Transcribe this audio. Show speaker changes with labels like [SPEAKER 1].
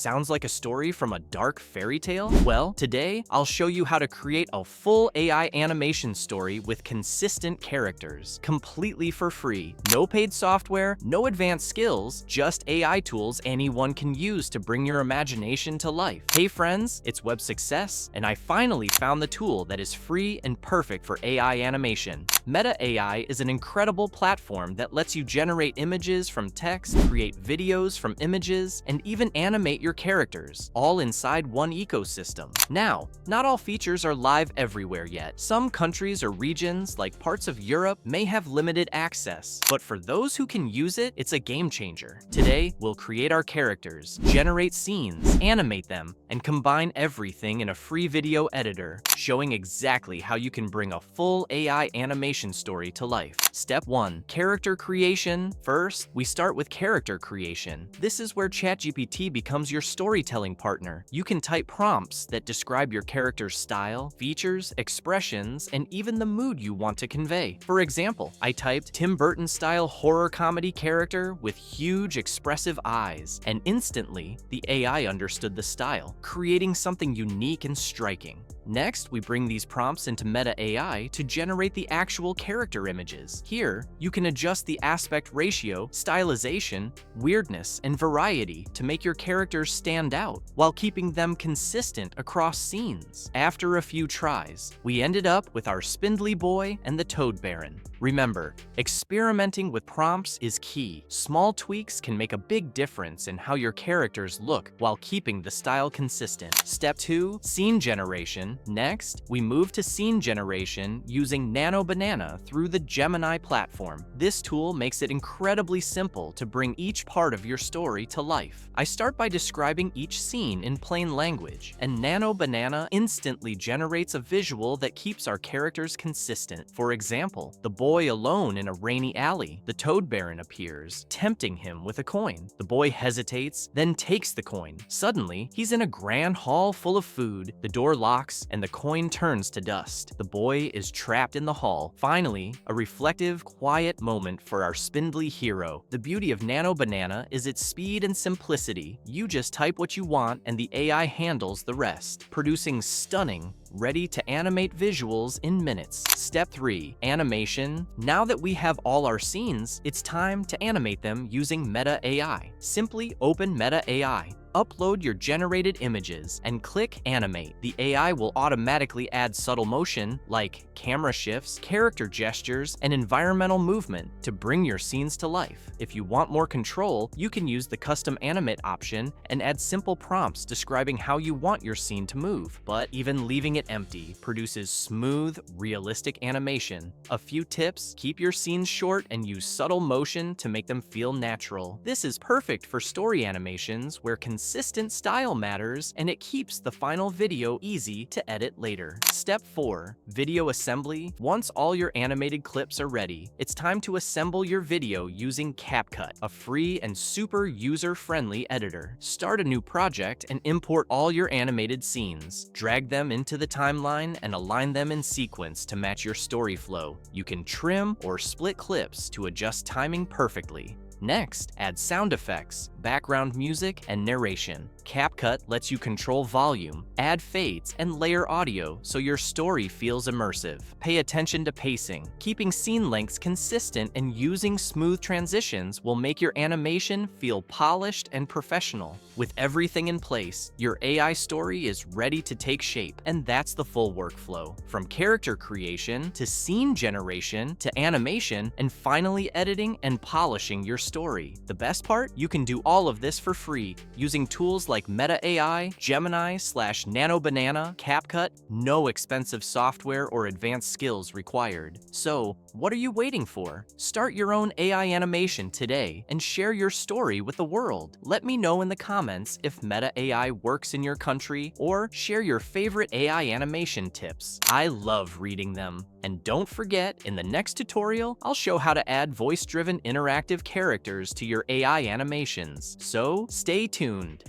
[SPEAKER 1] Sounds like a story from a dark fairy tale? Well, today I'll show you how to create a full AI animation story with consistent characters, completely for free. No paid software, no advanced skills, just AI tools anyone can use to bring your imagination to life. Hey friends, it's Succes, and I finally found the tool that is free and perfect for AI animation. Meta AI is an incredible platform that lets you generate images from text, create videos from images, and even animate your characters, all inside one ecosystem. Now, not all features are live everywhere yet. Some countries or regions, like parts of Europe, may have limited access, but for those who can use it, it's a game changer. Today, we'll create our characters, generate scenes, animate them, and combine everything in a free video editor, showing exactly how you can bring a full AI animation story to life. Step 1. Character creation. First, we start with character creation. This is where ChatGPT becomes your storytelling partner. You can type prompts that describe your character's style, features, expressions, and even the mood you want to convey. For example, I typed Tim Burton-style horror comedy character with huge expressive eyes, and instantly, the AI understood the style, creating something unique and striking. Next, we bring these prompts into Meta AI to generate the actual character images. Here, you can adjust the aspect ratio, stylization, weirdness, and variety to make your characters stand out, while keeping them consistent across scenes. After a few tries, we ended up with our Spindly Boy and the Toad Baron. Remember, experimenting with prompts is key. Small tweaks can make a big difference in how your characters look while keeping the style consistent. Step 2. Scene generation. Next, we move to scene generation using Nano Banana through the Gemini platform. This tool makes it incredibly simple to bring each part of your story to life. I start by describing each scene in plain language, and Nano Banana instantly generates a visual that keeps our characters consistent. For example, the boy alone in a rainy alley. The Toad Baron appears, tempting him with a coin. The boy hesitates, then takes the coin. Suddenly, he's in a grand hall full of food. The door locks, and the coin turns to dust. The boy is trapped in the hall. Finally, a reflective, quiet moment for our spindly hero. The beauty of Nano Banana is its speed and simplicity. You just type what you want, and the AI handles the rest, producing stunning, ready to animate visuals in minutes. Step 3. Animation. Now that we have all our scenes, it's time to animate them using Meta AI. Simply open Meta AI. Upload your generated images and click Animate. The AI will automatically add subtle motion like camera shifts, character gestures, and environmental movement to bring your scenes to life. If you want more control, you can use the Custom Animate option and add simple prompts describing how you want your scene to move. But even leaving it empty produces smooth, realistic animation. A few tips: keep your scenes short and use subtle motion to make them feel natural. This is perfect for story animations where consistent style matters, and it keeps the final video easy to edit later. Step 4. Video assembly. Once all your animated clips are ready, it's time to assemble your video using CapCut, a free and super user-friendly editor. Start a new project and import all your animated scenes. Drag them into the timeline and align them in sequence to match your story flow. You can trim or split clips to adjust timing perfectly. Next, add sound effects, background music, and narration. CapCut lets you control volume, add fades, and layer audio so your story feels immersive. Pay attention to pacing. Keeping scene lengths consistent and using smooth transitions will make your animation feel polished and professional. With everything in place, your AI story is ready to take shape, and that's the full workflow. From character creation to scene generation to animation, and finally editing and polishing your story. The best part? You can do all of this for free using tools like Meta AI, Gemini/Nano Banana, CapCut. No expensive software or advanced skills required. So, what are you waiting for? Start your own AI animation today and share your story with the world. Let me know in the comments if Meta AI works in your country, or share your favorite AI animation tips. I love reading them. And don't forget, in the next tutorial, I'll show how to add voice-driven interactive characters to your AI animations. So, stay tuned.